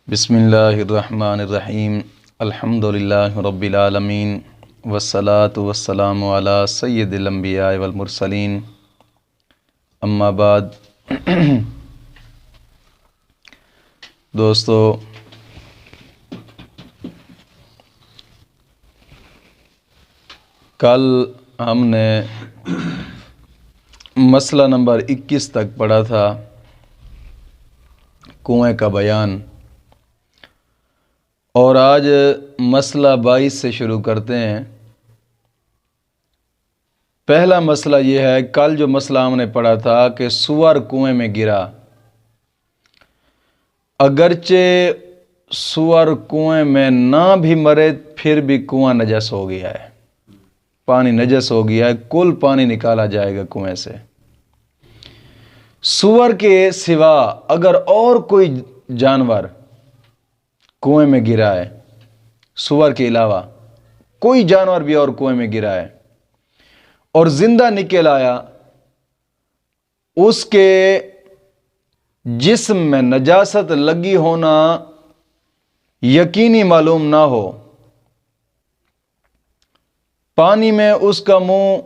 بسم اللہ الرحمن الرحیم الحمد للہ رب العالمین والصلاة والسلام علی سید الانبیاء والمرسلین اما بعد دوستو، کل ہم نے مسئلہ نمبر 21 تک پڑھا تھا، کنویں کا بیان، اور آج مسئلہ 22 سے شروع کرتے ہیں۔ پہلا مسئلہ یہ ہے، کل جو مسئلہ ہم نے پڑھا تھا کہ سور کنویں میں گرا، اگرچہ سور کنویں میں نہ بھی مرے پھر بھی کنواں نجس ہو گیا ہے، پانی نجس ہو گیا ہے، کل پانی نکالا جائے گا کنویں سے۔ سور کے سوا اگر اور کوئی جانور کنویں میں گرا ہے، سور کے علاوہ کوئی جانور بھی اور کنویں میں گرا ہے اور زندہ نکل آیا، اس کے جسم میں نجاست لگی ہونا یقینی معلوم نہ ہو، پانی میں اس کا منہ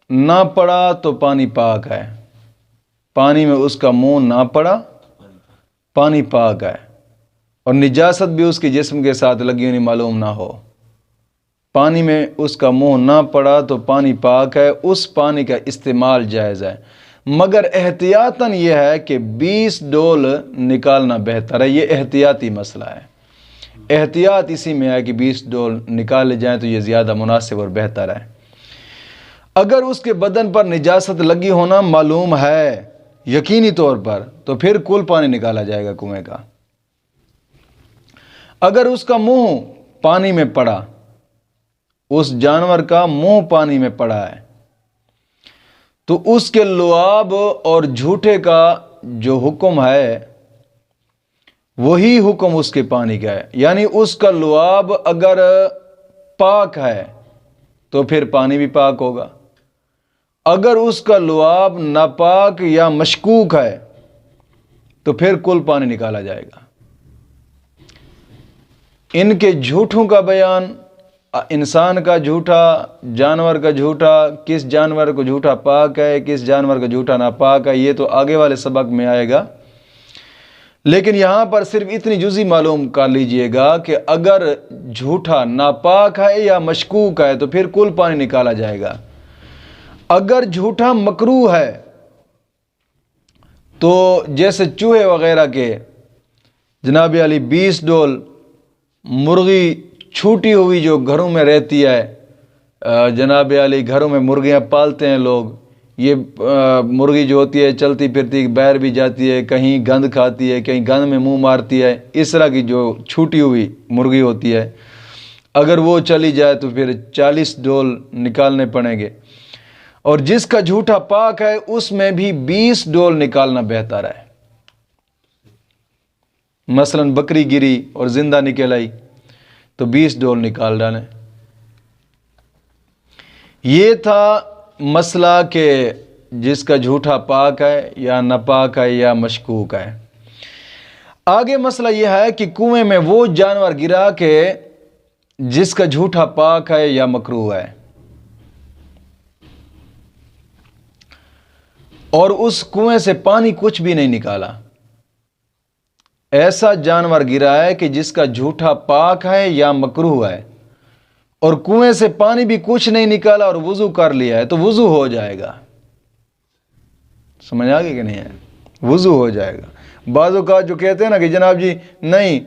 نہ پڑا تو پانی پاک ہے، پانی میں اس کا منہ نہ پڑا پانی پاک ہے، اور نجاست بھی اس کے جسم کے ساتھ لگی ہونی معلوم نہ ہو، پانی میں اس کا منہ نہ پڑا تو پانی پاک ہے، اس پانی کا استعمال جائز ہے، مگر احتیاطاً یہ ہے کہ 20 ڈول نکالنا بہتر ہے۔ یہ احتیاطی مسئلہ ہے، احتیاط اسی میں ہے کہ 20 ڈول نکالے جائیں تو یہ زیادہ مناسب اور بہتر ہے۔ اگر اس کے بدن پر نجاست لگی ہونا معلوم ہے یقینی طور پر تو پھر کل پانی نکالا جائے گا کنویں کا۔ اگر اس کا منہ پانی میں پڑا، اس جانور کا منہ پانی میں پڑا ہے، تو اس کے لعاب اور جھوٹے کا جو حکم ہے وہی حکم اس کے پانی کا ہے، یعنی اس کا لعاب اگر پاک ہے تو پھر پانی بھی پاک ہوگا، اگر اس کا لعاب ناپاک یا مشکوک ہے تو پھر کل پانی نکالا جائے گا۔ ان کے جھوٹوں کا بیان، انسان کا جھوٹا، جانور کا جھوٹا، کس جانور کو جھوٹا پاک ہے، کس جانور کا جھوٹا ناپاک ہے، یہ تو آگے والے سبق میں آئے گا، لیکن یہاں پر صرف اتنی جزئی معلوم کر لیجئے گا کہ اگر جھوٹا ناپاک ہے یا مشکوک ہے تو پھر کل پانی نکالا جائے گا۔ اگر جھوٹا مکروہ ہے تو جیسے چوہے وغیرہ کے جناب علی 20 ڈول، مرغی چھوٹی ہوئی جو گھروں میں رہتی ہے، جناب علی گھروں میں مرغیاں پالتے ہیں لوگ، یہ مرغی جو ہوتی ہے چلتی پھرتی باہر بھی جاتی ہے، کہیں گند کھاتی ہے، کہیں گند میں منہ مارتی ہے، اس طرح کی جو چھوٹی ہوئی مرغی ہوتی ہے، اگر وہ چلی جائے تو پھر 40 ڈول نکالنے پڑیں گے، اور جس کا جھوٹا پاک ہے اس میں بھی 20 ڈول نکالنا بہتر ہے۔ مثلا بکری گری اور زندہ نکل آئی تو 20 ڈول نکال ڈالیں۔ یہ تھا مسئلہ کہ جس کا جھوٹا پاک ہے یا ناپاک ہے یا مشکوک ہے۔ آگے مسئلہ یہ ہے کہ کنویں میں وہ جانور گرا کہ جس کا جھوٹا پاک ہے یا مکروہ ہے، اور اس کنویں سے پانی کچھ بھی نہیں نکالا، ایسا جانور گرا ہے کہ جس کا جھوٹا پاک ہے یا مکروہ ہے، اور کنویں سے پانی بھی کچھ نہیں نکالا اور وضو کر لیا ہے تو وضو ہو جائے گا۔ سمجھ آگے کہ نہیں ہے؟ وضو ہو جائے گا۔ بعض اوقات جو کہتے ہیں نا کہ جناب جی نہیں،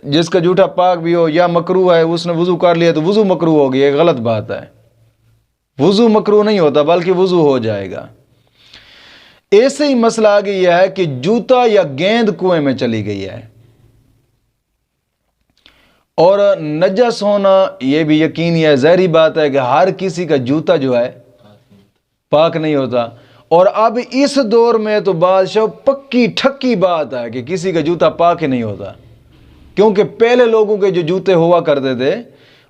جس کا جھوٹا پاک بھی ہو یا مکروہ ہے اس نے وضو کر لیا تو وضو مکروہ ہو گیا، یہ غلط بات ہے۔ وضو مکروہ نہیں ہوتا بلکہ وضو ہو جائے گا۔ ایسے ہی مسئلہ آگے یہ ہے کہ جوتا یا گیند کنویں میں چلی گئی ہے، اور نجس ہونا یہ بھی یقینی ہے، ظاہری بات ہے کہ ہر کسی کا جوتا جو ہے پاک نہیں ہوتا، اور اب اس دور میں تو بادشاہ پکی ٹھکی بات ہے کہ کسی کا جوتا پاک ہی نہیں ہوتا، کیونکہ پہلے لوگوں کے جو جوتے ہوا کرتے تھے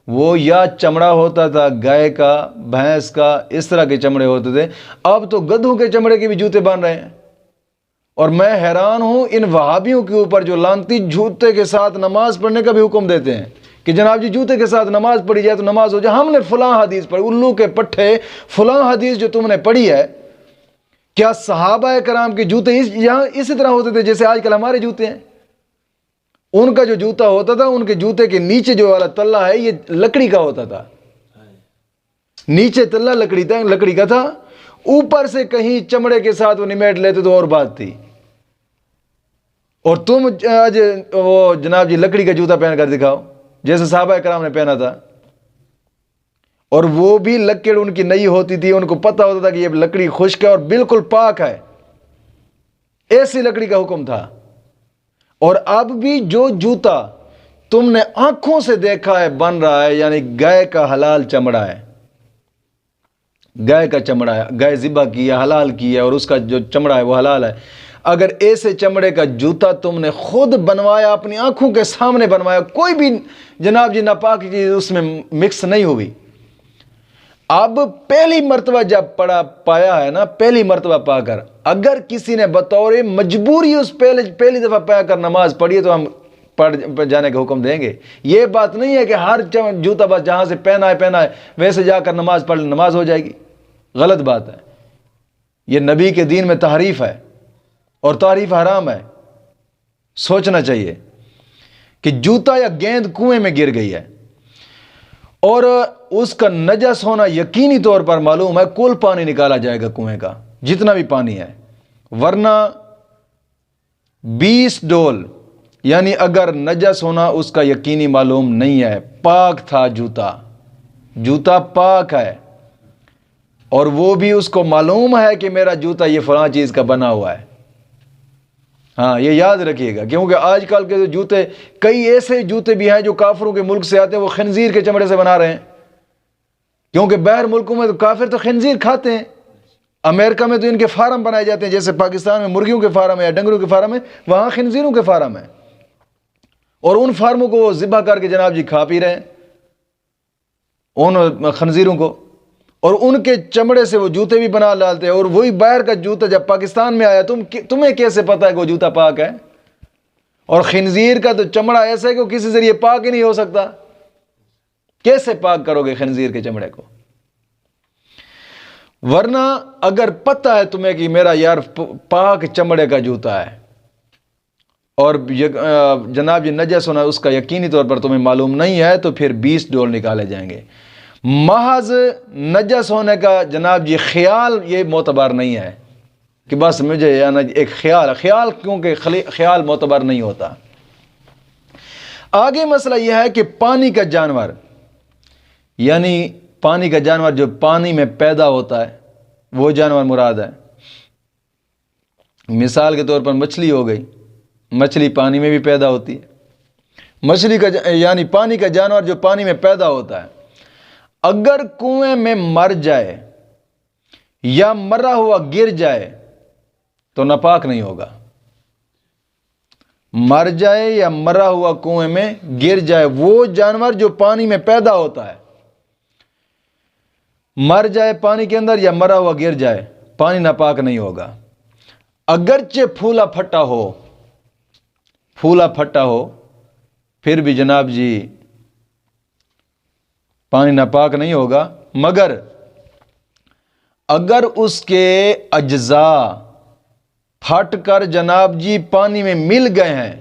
وہ یا چمڑا ہوتا تھا گائے کا، بھینس کا، اس طرح کے چمڑے ہوتے تھے، اب تو گدھوں کے چمڑے کے بھی جوتے بن رہے ہیں، اور میں حیران ہوں ان وہابیوں کے اوپر جو لانتی جوتے کے ساتھ نماز پڑھنے کا بھی حکم دیتے ہیں کہ جناب جی جوتے کے ساتھ نماز پڑھی جائے تو نماز ہو جائے. ہم نے فلاں حدیث پڑھی, الو کے پٹھے, فلاں حدیث جو تم نے پڑھی ہے, کیا صحابہ کرام کے جوتے یہاں اسی طرح ہوتے تھے جیسے آج کل ہمارے جوتے ہیں؟ ان کا جو جوتا ہوتا تھا, ان کے جوتے کے نیچے جو والا تلہ ہے یہ لکڑی کا ہوتا تھا, نیچے تلہ لکڑی کا تھا, اوپر سے کہیں چمڑے کے ساتھ وہ نمیٹ لیتے تو اور بات تھی. اور تم آج وہ جناب جی لکڑی کا جوتا پہن کر دکھاؤ جیسے صحابہ کرام نے پہنا تھا, اور وہ بھی لکڑ ان کی نئی ہوتی تھی, ان کو پتہ ہوتا تھا کہ یہ لکڑی خشک ہے اور بالکل پاک ہے, ایسی لکڑی کا حکم تھا. اور اب بھی جو جوتا تم نے آنکھوں سے دیکھا ہے بن رہا ہے, یعنی گائے کا حلال چمڑا ہے, گائے کا چمڑا ہے, گائے ذبح کی ہے, حلال کی ہے, اور اس کا جو چمڑا ہے وہ حلال ہے. اگر ایسے چمڑے کا جوتا تم نے خود بنوایا, اپنی آنکھوں کے سامنے بنوایا, کوئی بھی جناب جی ناپاک چیز اس میں مکس نہیں ہوئی, اب پہلی مرتبہ جب پایا ہے نا, پہلی مرتبہ پا کر اگر کسی نے بطور مجبوری اس پہلی دفعہ پایا کر نماز پڑھی تو ہم پڑھ جانے کا حکم دیں گے. یہ بات نہیں ہے کہ ہر جوتا بس جہاں سے پہنا ہے ویسے جا کر نماز پڑھ نماز ہو جائے گی. غلط بات ہے, یہ نبی کے دین میں تحریف ہے اور تحریف حرام ہے. سوچنا چاہیے کہ جوتا یا گیند کنویں میں گر گئی ہے اور اس کا نجس ہونا یقینی طور پر معلوم ہے, کل پانی نکالا جائے گا کنویں کا جتنا بھی پانی ہے, ورنہ 20 ڈول, یعنی اگر نجس ہونا اس کا یقینی معلوم نہیں ہے, پاک تھا جوتا پاک ہے, اور وہ بھی اس کو معلوم ہے کہ میرا جوتا یہ فلاں چیز کا بنا ہوا ہے. ہاں یہ یاد رکھیے گا, کیونکہ آج کل کے جو جوتے, کئی ایسے جوتے بھی ہیں جو کافروں کے ملک سے آتے ہیں, وہ خنزیر کے چمڑے سے بنا رہے ہیں, کیونکہ باہر ملکوں میں تو کافر تو خنزیر کھاتے ہیں. امریکہ میں تو ان کے فارم بنائے جاتے ہیں, جیسے پاکستان میں مرغیوں کے فارم ہے یا ڈنگروں کے فارم ہے, وہاں خنزیروں کے فارم ہے, اور ان فارموں کو وہ ذبح کر کے جناب جی کھا پی رہے ہیں ان خنزیروں کو, اور ان کے چمڑے سے وہ جوتے بھی بنا ڈالتے ہیں. اور وہی باہر کا جوتا جب پاکستان میں آیا, تمہیں کیسے پتا ہے کہ وہ جوتا پاک ہے؟ اور خنزیر کا تو چمڑا ایسا ہے کہ وہ کسی ذریعے پاک ہی نہیں ہو سکتا, کیسے پاک کرو گے خنزیر کے چمڑے کو؟ ورنہ اگر پتہ ہے تمہیں کہ میرا یار پاک چمڑے کا جوتا ہے اور جناب جی نجس ہونا اس کا یقینی طور پر تمہیں معلوم نہیں ہے, تو پھر 20 ڈول نکالے جائیں گے. محض نجس ہونے کا جناب جی خیال یہ معتبر نہیں ہے کہ بس مجھے ایک خیال کیونکہ خیال معتبر نہیں ہوتا. آگے مسئلہ یہ ہے کہ پانی کا جانور, یعنی پانی کا جانور جو پانی میں پیدا ہوتا ہے وہ جانور مراد ہے. مثال کے طور پر مچھلی ہو گئی, مچھلی پانی میں بھی پیدا ہوتی ہے. مچھلی کا یعنی پانی کا جانور جو پانی میں پیدا ہوتا ہے, اگر کنویں میں مر جائے یا مرا ہوا گر جائے تو ناپاک نہیں ہوگا. مر جائے یا مرا ہوا کنویں میں گر جائے, وہ جانور جو پانی میں پیدا ہوتا ہے, مر جائے پانی کے اندر یا مرا ہوا گر جائے, پانی ناپاک نہیں ہوگا. اگرچہ پھولا پھٹا ہو پھر بھی جناب جی پانی ناپاک نہیں ہوگا, مگر اگر اس کے اجزاء پھٹ کر جناب جی پانی میں مل گئے ہیں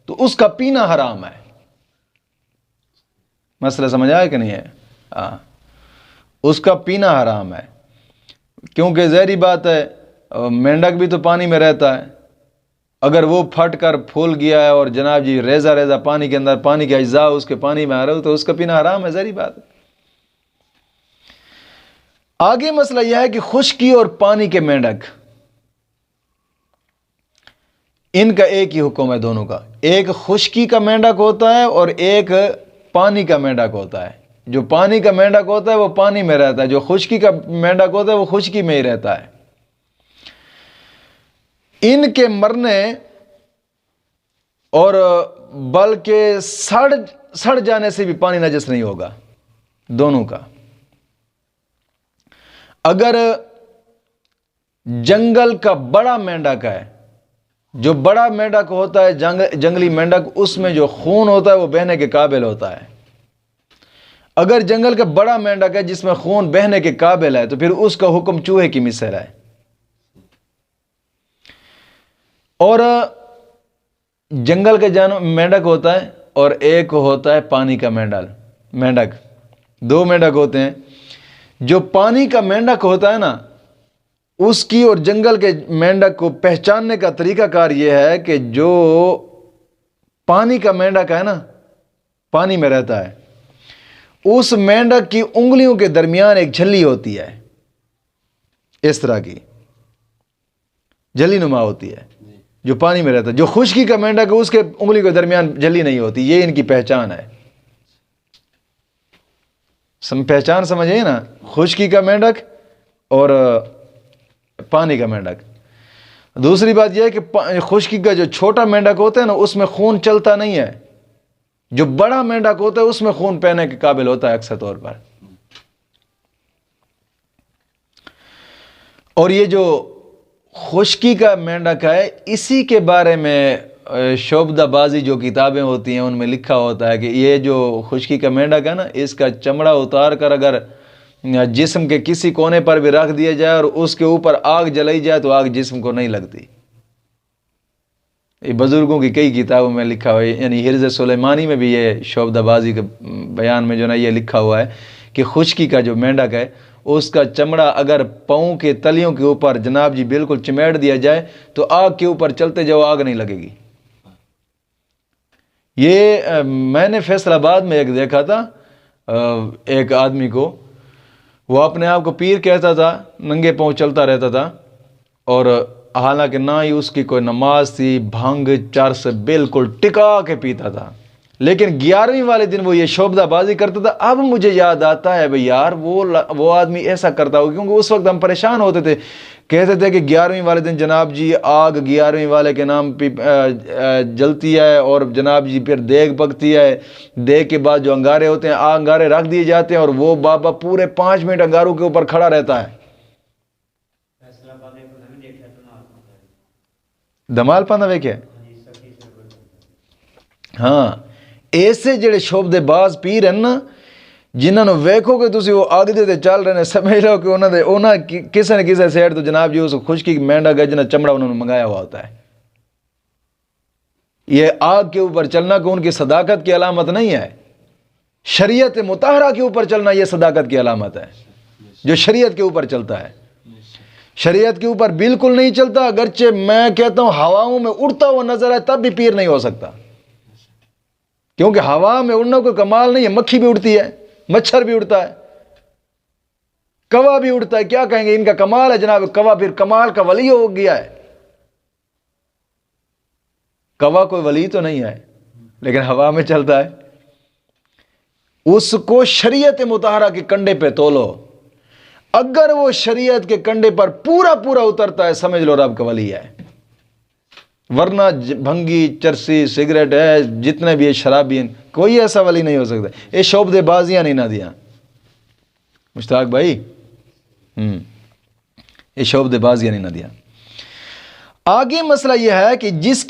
تو اس کا پینا حرام ہے. مسئلہ سمجھ آیا کہ نہیں ہے؟ ہاں, اس کا پینا حرام ہے, کیونکہ ظاہری بات ہے مینڈک بھی تو پانی میں رہتا ہے. اگر وہ پھٹ کر پھول گیا ہے اور جناب جی ریزہ پانی کے اندر, پانی کے اجزاء اس کے پانی میں آ رہے ہو تو اس کا پینا حرام ہے, ظاہری بات ہے. آگے مسئلہ یہ ہے کہ خشکی اور پانی کے مینڈک, ان کا ایک ہی حکم ہے دونوں کا. ایک خشکی کا مینڈک ہوتا ہے اور ایک پانی کا مینڈک ہوتا ہے. جو پانی کا مینڈک ہوتا ہے وہ پانی میں رہتا ہے, جو خشکی کا مینڈک ہوتا ہے وہ خشکی میں ہی رہتا ہے. ان کے مرنے اور بلکہ سڑ جانے سے بھی پانی نجس نہیں ہوگا دونوں کا. اگر جنگل کا بڑا مینڈک ہے جو بڑا مینڈک ہوتا ہے جنگلی مینڈک، اس میں جو خون ہوتا ہے وہ بہنے کے قابل ہوتا ہے. اگر جنگل کا بڑا مینڈک ہے جس میں خون بہنے کے قابل ہے تو پھر اس کا حکم چوہے کی مثل ہے. اور جنگل کا مینڈک ہوتا ہے اور ایک ہوتا ہے پانی کا مینڈک. دو مینڈک ہوتے ہیں. جو پانی کا مینڈک ہوتا ہے نا، اس کی اور جنگل کے مینڈک کو پہچاننے کا طریقہ کار یہ ہے کہ جو پانی کا مینڈک ہے نا، پانی میں رہتا ہے، اس مینڈک کی انگلیوں کے درمیان ایک جھلی ہوتی ہے، اس طرح کی جھلی نما ہوتی ہے جو پانی میں رہتا ہے. جو خشکی کا مینڈک ہے اس کے انگلی کے درمیان جھلی نہیں ہوتی. یہ ان کی پہچان ہے. پہچان سمجھے نا، خشکی کا مینڈک اور پانی کا مینڈک. دوسری بات یہ ہے کہ خشکی کا جو چھوٹا مینڈک ہوتا ہے نا، اس میں خون چلتا نہیں ہے. جو بڑا مینڈک ہوتا ہے اس میں خون پہنے کے قابل ہوتا ہے اکثر طور پر. اور یہ جو خشکی کا مینڈک ہے، اسی کے بارے میں شعبدہ بازی جو کتابیں ہوتی ہیں ان میں لکھا ہوتا ہے کہ یہ جو خشکی کا مینڈک ہے نا، اس کا چمڑا اتار کر اگر جسم کے کسی کونے پر بھی رکھ دیا جائے اور اس کے اوپر آگ جلائی جائے تو آگ جسم کو نہیں لگتی. یہ بزرگوں کی کئی کتابوں میں لکھا ہوا ہے. یعنی حرز سلیمانی میں بھی یہ شعبدہ بازی کے بیان میں جو نا یہ لکھا ہوا ہے کہ خشکی کا جو مینڈک ہے اس کا چمڑا اگر پاؤں کے تلیوں کے اوپر جناب جی بالکل چمیٹ دیا جائے تو آگ کے اوپر چلتے جاؤ آگ نہیں لگے گی. یہ میں نے فیصل آباد میں ایک دیکھا تھا، ایک آدمی کو، وہ اپنے آپ کو پیر کہتا تھا، ننگے پاؤں چلتا رہتا تھا، اور حالانکہ نہ ہی اس کی کوئی نماز تھی، بھنگ چرس بالکل ٹکا کے پیتا تھا. لیکن 11ویں والے دن وہ یہ شعبدہ بازی کرتا تھا. اب مجھے یاد آتا ہے بھئی یار وہ آدمی ایسا کرتا ہو، کیونکہ اس وقت ہم پریشان ہوتے تھے. کہتے تھے کہ 11ویں والے دن جناب جی آگ 11ویں والے کے نام پہ جلتی ہے، اور جناب جی پھر دیگ پکتی ہے. دیگ کے بعد جو انگارے ہوتے ہیں، انگارے رکھ دیے جاتے ہیں، اور وہ بابا پورے 5 منٹ انگاروں کے اوپر کھڑا رہتا ہے. دمال پانا ویکھے؟ ہاں، ایسے جڑے شعبدے باز پیر ہیں نا، جنہوں نے ویکھو کہ تسی وہ آگ دے چل رہے ہیں، سمجھ لو کہ انہاں کسے نہ کسے سیڈ تو جناب جی اس خشکی مینڈک ہے جنہاں چمڑا انہوں نے منگایا ہوا ہوتا ہے. یہ آگ کے اوپر چلنا کہ ان کی صداقت کی علامت نہیں ہے. شریعت مطہرہ کے اوپر چلنا یہ صداقت کی علامت ہے. جو شریعت کے اوپر چلتا ہے، شریعت کے اوپر بالکل نہیں چلتا. اگرچہ میں کہتا ہوں ہواؤں میں اڑتا ہوا نظر آئے تب بھی پیر نہیں ہو سکتا، کیونکہ ہوا میں اڑنا کوئی کمال نہیں ہے. مکھی بھی اڑتی ہے، مچھر بھی اڑتا ہے، کوا بھی اڑتا ہے. کیا کہیں گے ان کا کمال ہے جناب؟ کوا پھر کمال کا ولی ہو گیا ہے. کوا کوئی ولی تو نہیں ہے لیکن ہوا میں چلتا ہے. اس کو شریعت مطہرہ کے کنڈے پہ تولو. اگر وہ شریعت کے کنڈے پر پورا اترتا ہے سمجھ لو رب کا ولی ہے. ورنہ بھنگی چرسی سگریٹ ہے جتنے بھی شرابی ہیں، کوئی ایسا ولی نہیں ہو سکتا. یہ شعبدے بازیاں نہیں نہ دیا مشتاق بھائی، یہ شعبدے بازیاں نہیں نہ دیا. آگے مسئلہ یہ ہے کہ جس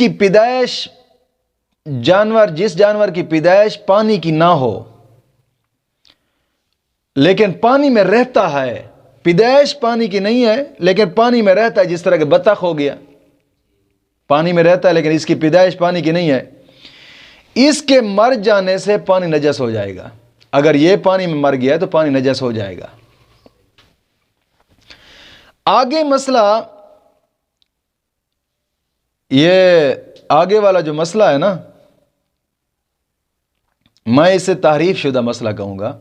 جانور کی پیدائش پانی کی نہ ہو لیکن پانی میں رہتا ہے، پیدائش پانی کی نہیں ہے لیکن پانی میں رہتا ہے، جس طرح کہ بطخ ہو گیا، پانی میں رہتا ہے لیکن اس کی پیدائش پانی کی نہیں ہے، اس کے مر جانے سے پانی نجس ہو جائے گا. اگر یہ پانی میں مر گیا تو پانی نجس ہو جائے گا. آگے مسئلہ یہ آگے والا جو مسئلہ ہے نا، میں اسے تحریف شدہ مسئلہ کہوں گا.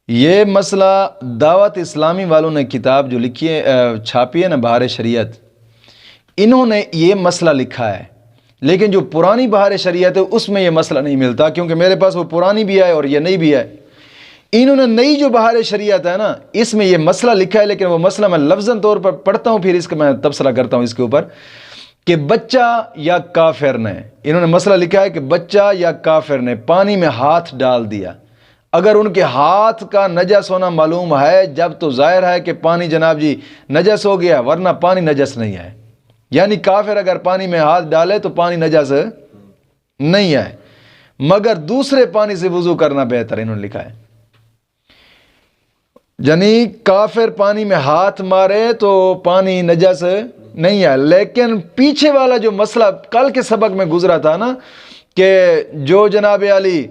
یہ مسئلہ دعوت اسلامی والوں نے کتاب جو لکھی ہے چھاپی ہے نا بہار شریعت، انہوں نے یہ مسئلہ لکھا ہے. لیکن جو پرانی بہار شریعت ہے اس میں یہ مسئلہ نہیں ملتا، کیونکہ میرے پاس وہ پرانی بھی ہے اور یہ نئی بھی ہے. انہوں نے نئی جو بہار شریعت ہے نا اس میں یہ مسئلہ لکھا ہے، لیکن وہ مسئلہ میں لفظاً طور پر پڑھتا ہوں پھر اس کا میں تبصرہ کرتا ہوں اس کے اوپر، کہ بچہ یا کافر نے، انہوں نے مسئلہ لکھا ہے کہ بچہ یا کافر نے پانی میں ہاتھ ڈال دیا. اگر ان کے ہاتھ کا نجس ہونا معلوم ہے جب تو ظاہر ہے کہ پانی جناب جی نجس ہو گیا، ورنہ پانی نجس نہیں ہے. یعنی کافر اگر پانی میں ہاتھ ڈالے تو پانی نجس نہیں ہے، مگر دوسرے پانی سے وضو کرنا بہتر ہے، انہوں نے لکھا ہے۔ یعنی کافر پانی میں ہاتھ مارے تو پانی نجس نہیں ہے، لیکن پیچھے والا جو مسئلہ کل کے سبق میں گزرا تھا نا، کہ جو جناب علی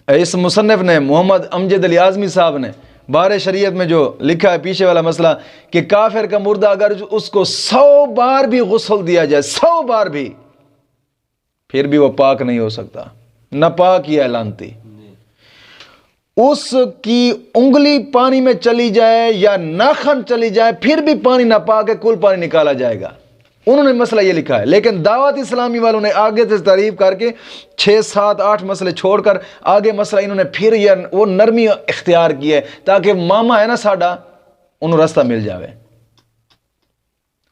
اس مصنف نے محمد امجد علی اعظمی صاحب نے بار شریعت میں جو لکھا ہے پیچھے والا مسئلہ، کہ کافر کا مردہ اگر اس کو 100 بار بھی غسل دیا جائے، 100 بار بھی، پھر بھی وہ پاک نہیں ہو سکتا، ناپاک ہی ہے، لعنتی۔ اس کی انگلی پانی میں چلی جائے یا ناخن چلی جائے پھر بھی پانی ناپاک ہے، کل پانی نکالا جائے گا۔ انہوں نے مسئلہ یہ لکھا ہے، لیکن دعوت اسلامی والوں نے آگے سے تعریف کر کے 6 7 8 مسئلے چھوڑ کر آگے مسئلہ انہوں نے پھر یہ وہ نرمی اختیار کی ہے، تاکہ ماما ہے نا ساڈا انہوں رستہ مل جاوے۔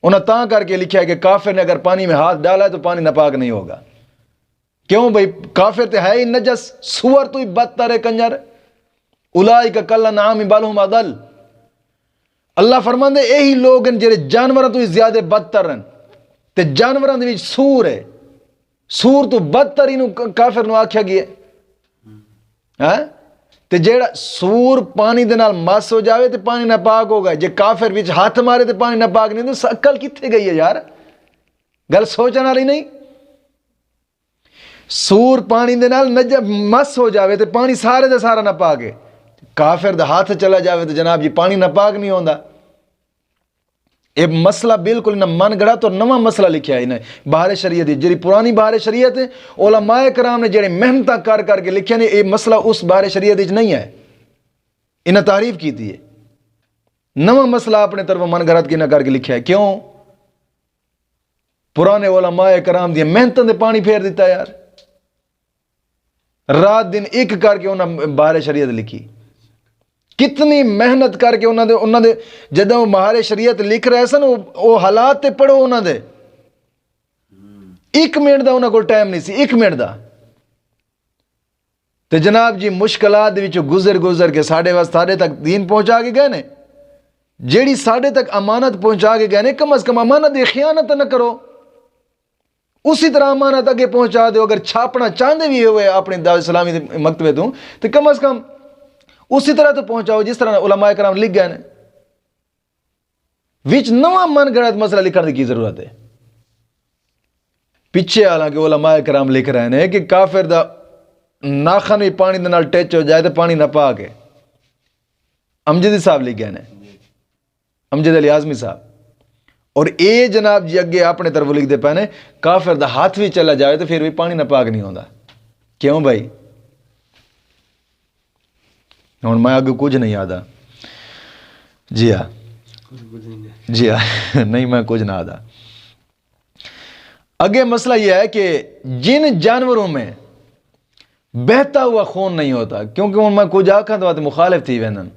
انہوں نے تاں کر کے لکھا ہے کہ کافر نے اگر پانی میں ہاتھ ڈالا ہے تو پانی ناپاک نہیں ہوگا۔ کیوں بھائی؟ کافر تو ہے ہی نجس، سور تو ہی بدتر ہے، کنجر۔ اولئک کالانعام بل ھم اضل۔ اللہ فرماندے یہی لوگ ہیں جڑے جانوراں تو زیادہ بدتر ہیں، تے جانوراں دے وچ سور ہے، سور تو بدتر اینو کافر نو آکھیا گیا ہے۔ تے جیڑا سور پانی دے نال مس ہو جاوے تے پانی ناپاک ہوگا، جے کافر وچ ہاتھ مارے تے پانی ناپاک نہیں، تو عقل کتھے گئی ہے یار؟ گل سوچن والی نہیں۔ سور پانی دے نال مس ہو جاوے تے پانی سارے دے سارا ناپاک ہے، کافر دا ہاتھ چلا جاوے تو جناب جی پانی ناپاک نہیں ہوندا۔ یہ مسئلہ بالکل نہ من گڑا تو نواں مسئلہ لکھیا ہے انہیں بہار شریعت، جی پرانی بہار شریعت ہے، علماء کرام نے جڑے محنت کر کر کے لکھے نے، یہ مسئلہ اس بہار شریعت نہیں ہے، انہیں تعریف کی تھی ہے، نواں مسئلہ اپنے طرف من گڑت کی نہ کر کے لکھیا ہے۔ کیوں؟ پرانے علماء کرام دی محنت نے پانی پھیر دیتا ہے یار، رات دن ایک کر کے انہیں بہار شریعت لکھی، کتنی محنت کر کے انہوں نے جدوں بہار شریعت لکھ رہے سن وہ حالات تے پڑھو انہوں دے، 1 منٹ دا انہوں کو ٹائم نہیں سی، 1 منٹ دا، تے جناب جی مشکلات دے وچوں گزر کے ساڈے تک دین پہنچا کے گئے نے، جیڑی ساڈے تک امانت پہنچا کے گئے نے، کم از کم امانت دی خیانت نہ کرو، اسی طرح امانت اگے پہنچا دو۔ اگر چھاپنا چاہتے بھی ہوئے اپنے دعوت اسلامی دے مکتبے تو کم از کم اسی طرح تو پہنچاؤ جس طرح علماء کرام لکھ گئے ہیں۔ وچ نواں من گڑت مسئلہ لکھنے کی ضرورت ہے۔ پیچھے حالانکہ علماء کرام لکھ رہے ہیں کہ کافر دا ناخن بھی پانی دے نال ٹچ ہو جائے تو پانی ناپاک ہے۔ امجدی صاحب لکھ گئے ہیں، امجد علی اعظمی صاحب، اور اے جناب جی اگے اپنے طرف لکھ دے پے کافر دا ہاتھ بھی چلا جائے تو پھر بھی پانی ناپاک نہیں ہوندا۔ کیوں بھائی؟ ہوں میں اگے کچھ نہیں آدا، جی ہاں جی ہاں نہیں میں کچھ نہ آدا۔ اگے مسئلہ یہ ہے کہ جن جانوروں میں بہتا ہوا خون نہیں ہوتا، کیونکہ ہوں میں کچھ آکھاں تو مخالف تھی وینن،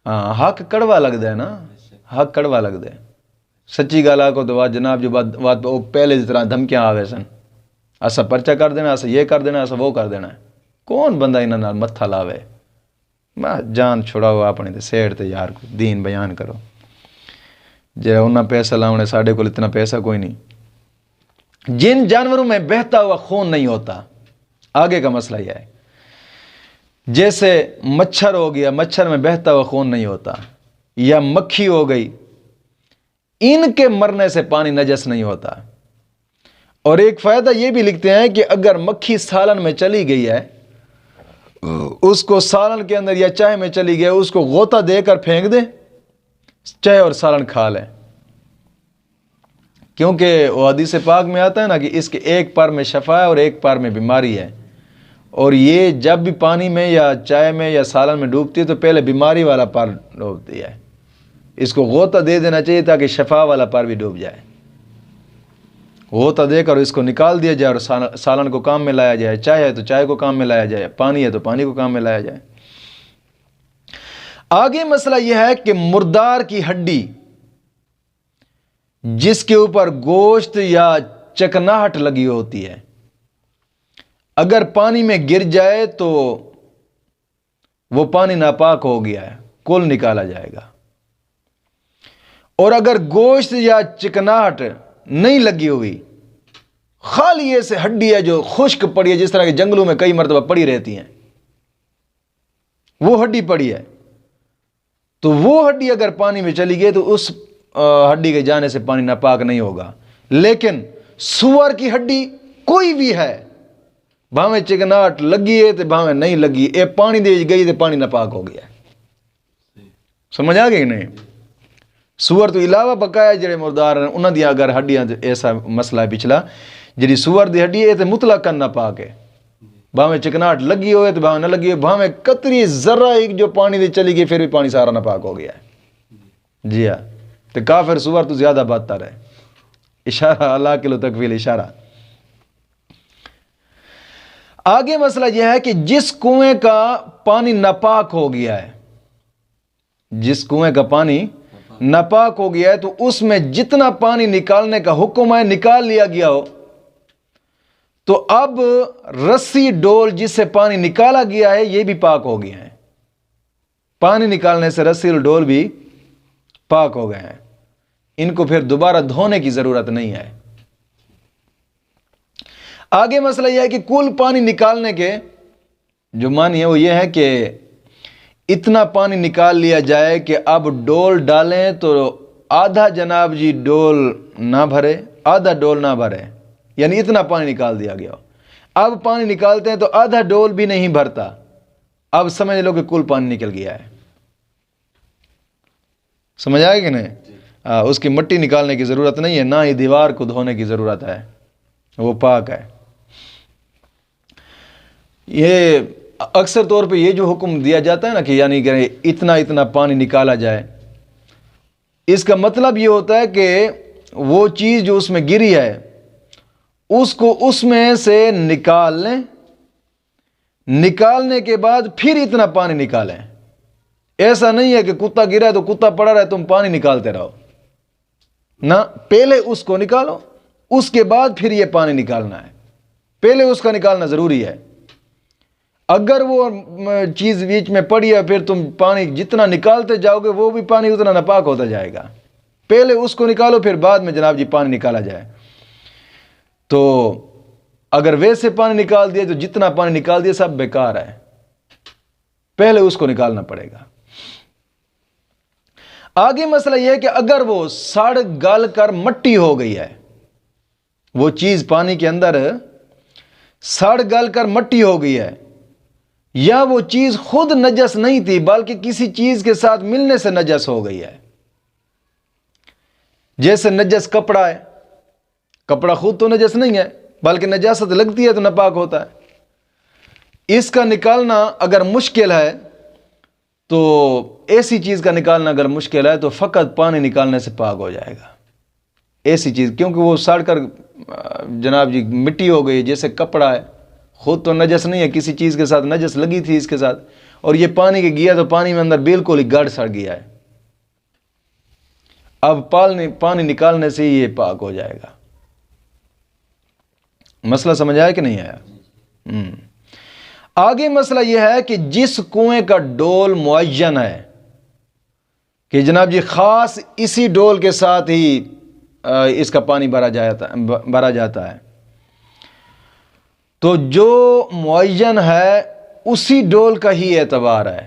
ہاں حق کڑوا لگتا ہے نا، حق کڑوا لگتا ہے۔ سچی گل آکھو تو جناب جو بات پہلے جس طرح دھمکیاں آوے سن، اسا پرچہ کر دینا، اسا یہ کر دینا، اسا وہ کر دینا، کون بندہ انہاں نال متھا لاوے؟ میں جان چھڑاؤ اپنے تے سیڑ تے یار کو دین بیان کرو، جے انہاں پیسہ لاؤنے ساڈے کول اتنا پیسہ کوئی نہیں۔ جن جانوروں میں بہتا ہوا خون نہیں ہوتا، آگے کا مسئلہ یہ ہے، جیسے مچھر ہو گیا، مچھر میں بہتا ہوا خون نہیں ہوتا، یا مکھی ہو گئی، ان کے مرنے سے پانی نجس نہیں ہوتا۔ اور ایک فائدہ یہ بھی لکھتے ہیں کہ اگر مکھی سالن میں چلی گئی ہے، اس کو سالن کے اندر یا چائے میں چلی گئی، اس کو غوطہ دے کر پھینک دے، چائے اور سالن کھا لیں، کیونکہ وہ حدیث پاک میں آتا ہے نا کہ اس کے ایک پار میں شفا ہے اور ایک پار میں بیماری ہے، اور یہ جب بھی پانی میں یا چائے میں یا سالن میں ڈوبتی ہے تو پہلے بیماری والا پار ڈوبتی ہے، اس کو غوطہ دے دینا چاہیے تاکہ شفا والا پار بھی ڈوب جائے، غوطہ دے کر اس کو نکال دیا جائے اور سالن کو کام میں لایا جائے، چائے ہے تو چائے کو کام میں لایا جائے، پانی ہے تو پانی کو کام میں لایا جائے۔ آگے مسئلہ یہ ہے کہ مردار کی ہڈی جس کے اوپر گوشت یا چکناہٹ لگی ہوتی ہے، اگر پانی میں گر جائے تو وہ پانی ناپاک ہو گیا ہے، کل نکالا جائے گا۔ اور اگر گوشت یا چکناہٹ نہیں لگی ہوئی، خالی ایسے ہڈی ہے جو خشک پڑی ہے، جس طرح کے جنگلوں میں کئی مرتبہ پڑی رہتی ہیں، وہ ہڈی پڑی ہے، تو وہ ہڈی اگر پانی میں چلی گئی تو اس ہڈی کے جانے سے پانی ناپاک نہیں ہوگا۔ لیکن سور کی ہڈی کوئی بھی ہے، بھاویں چکناہٹ لگی ہے تو بھاویں نہیں لگی، اے پانی دے گئی تو پانی ناپاک ہو گیا ہے۔ سمجھ آ گئی نہیں؟ سور تو علاوہ بقایا جڑے مردار ہیں انہاں دی اگر ہڈیاں ایسا مسئلہ ہے پچھلا، جڑی سور دی ہڈی ہے تے مطلق ناپاک ہے، بھاویں چکناہٹ لگی ہوئے تو بھاویں نہ لگی ہوئے، بھاویں قطری ذرہ ایک جو پانی دے چلی گئی پھر بھی پانی سارا ناپاک ہو گیا ہے۔ جی ہاں، تو کافر سور تو زیادہ بدتر ہے۔ اشارہ اللہ کلو تکفیل اشارہ۔ آگے مسئلہ یہ ہے کہ جس کنویں کا پانی ناپاک ہو گیا ہے، جس کنویں کا پانی ناپاک ہو گیا ہے تو اس میں جتنا پانی نکالنے کا حکم ہے نکال لیا گیا ہو، تو اب رسی ڈول جس سے پانی نکالا گیا ہے یہ بھی پاک ہو گیا ہے۔ پانی نکالنے سے رسی اور ڈول بھی پاک ہو گئے ہیں، ان کو پھر دوبارہ دھونے کی ضرورت نہیں ہے۔ آگے مسئلہ یہ ہے کہ کل پانی نکالنے کے جو معنی ہے وہ یہ ہے کہ اتنا پانی نکال لیا جائے کہ اب ڈول ڈالیں تو آدھا جناب جی ڈول نہ بھرے، آدھا ڈول نہ بھرے، یعنی اتنا پانی نکال دیا گیا۔ اب پانی نکالتے ہیں تو آدھا ڈول بھی نہیں بھرتا، اب سمجھ لو کہ کل پانی نکل گیا ہے۔ سمجھ آئے کہ نہیں؟ اس کی مٹی نکالنے کی ضرورت نہیں ہے، نہ ہی دیوار کو دھونے کی ضرورت ہے، وہ پاک ہے۔ یہ اکثر طور پہ یہ جو حکم دیا جاتا ہے نا کہ یعنی کہ اتنا پانی نکالا جائے، اس کا مطلب یہ ہوتا ہے کہ وہ چیز جو اس میں گری ہے اس کو اس میں سے نکال لیں، نکالنے کے بعد پھر اتنا پانی نکالیں۔ ایسا نہیں ہے کہ کتا گرا ہے تو کتا پڑا رہا ہے تم پانی نکالتے رہو، نہ، پہلے اس کو نکالو، اس کے بعد پھر یہ پانی نکالنا ہے، پہلے اس کا نکالنا ضروری ہے۔ اگر وہ چیز بیچ میں پڑی ہے پھر تم پانی جتنا نکالتے جاؤ گے وہ بھی پانی اتنا ناپاک ہوتا جائے گا، پہلے اس کو نکالو پھر بعد میں جناب جی پانی نکالا جائے۔ تو اگر ویسے پانی نکال دیا تو جتنا پانی نکال دیا سب بیکار ہے، پہلے اس کو نکالنا پڑے گا۔ آگے مسئلہ یہ ہے کہ اگر وہ سڑ گل کر مٹی ہو گئی ہے، وہ چیز پانی کے اندر سڑ گل کر مٹی ہو گئی ہے، یا وہ چیز خود نجس نہیں تھی بلکہ کسی چیز کے ساتھ ملنے سے نجس ہو گئی ہے، جیسے نجس کپڑا ہے، کپڑا خود تو نجس نہیں ہے بلکہ نجاست لگتی ہے تو ناپاک ہوتا ہے۔ اس کا نکالنا اگر مشکل ہے تو ایسی چیز کا نکالنا اگر مشکل ہے تو فقط پانی نکالنے سے پاک ہو جائے گا، ایسی چیز، کیونکہ وہ سڑ کر جناب جی مٹی ہو گئی، جیسے کپڑا ہے خود تو نجس نہیں ہے، کسی چیز کے ساتھ نجس لگی تھی اس کے ساتھ، اور یہ پانی کے گیا تو پانی میں اندر بالکل ہی گڑ سڑ گیا ہے، اب پانی نکالنے سے یہ پاک ہو جائے گا۔ مسئلہ سمجھ آیا کہ نہیں آیا؟ آگے مسئلہ یہ ہے کہ جس کنویں کا ڈول معین ہے کہ جناب جی خاص اسی ڈول کے ساتھ ہی اس کا پانی بھرا جاتا ہے، تو جو معین ہے اسی ڈول کا ہی اعتبار ہے۔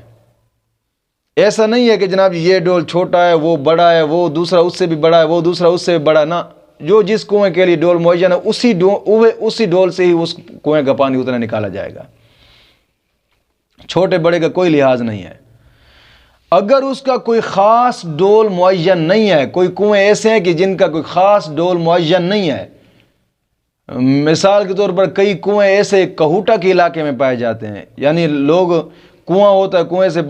ایسا نہیں ہے کہ جناب یہ ڈول چھوٹا ہے وہ بڑا ہے، وہ دوسرا اس سے بھی بڑا ہے، وہ دوسرا اس سے بھی بڑا ہے، نہ، جو جس کنویں کے لیے ڈول معین ہے اسی ڈول سے ہی اس کنویں کا پانی اتنا نکالا جائے گا، چھوٹے بڑے کا کوئی لحاظ نہیں ہے۔ اگر اس کا کوئی خاص ڈول معین نہیں ہے، کوئی کنویں ایسے ہیں کہ جن کا کوئی خاص ڈول معین نہیں ہے، مثال کے طور پر کئی کنویں ایسے کہوٹا کے علاقے میں پائے جاتے ہیں، یعنی لوگ کنواں ہوتا ہے کنویں سے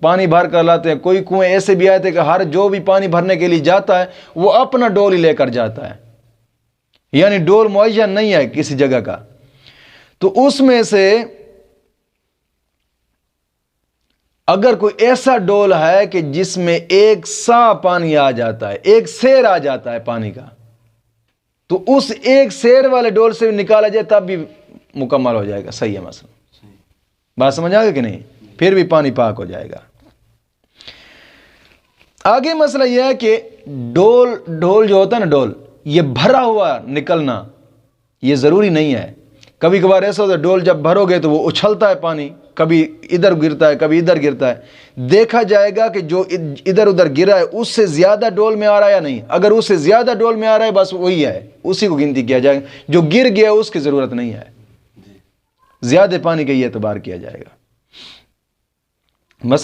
پانی بھر کر لاتے ہیں، کوئی کنویں ایسے بھی آتے ہیں کہ ہر جو بھی پانی بھرنے کے لیے جاتا ہے وہ اپنا ڈول ہی لے کر جاتا ہے، یعنی ڈول معین نہیں ہے کسی جگہ کا، تو اس میں سے اگر کوئی ایسا ڈول ہے کہ جس میں ایک سا پانی آ جاتا ہے، ایک سیر آ جاتا ہے پانی کا، تو اس ایک سیر والے ڈول سے نکالا جائے تب بھی مکمل ہو جائے گا، صحیح ہے مسئلہ، بات سمجھ آ گئی کہ نہیں؟ پھر بھی پانی پاک ہو جائے گا۔ آگے مسئلہ یہ ہے کہ ڈول جو ہوتا ہے نا، ڈول یہ بھرا ہوا نکلنا یہ ضروری نہیں ہے. کبھی کبھار ایسا ہوتا ہے ڈول جب بھرو گے تو وہ اچھلتا ہے پانی، کبھی ادھر گرتا ہے کبھی ادھر گرتا ہے. دیکھا جائے گا کہ جو ادھر ادھر گرا ہے اس سے زیادہ ڈول میں آ رہا ہے یا نہیں. اگر اس سے زیادہ ڈول میں آ رہا ہے بس وہی ہے، اسی کو گنتی کیا جائے گا. جو گر گیا اس کی ضرورت نہیں ہے، زیادہ پانی کا یہ اعتبار کیا جائے گا. مسئلہ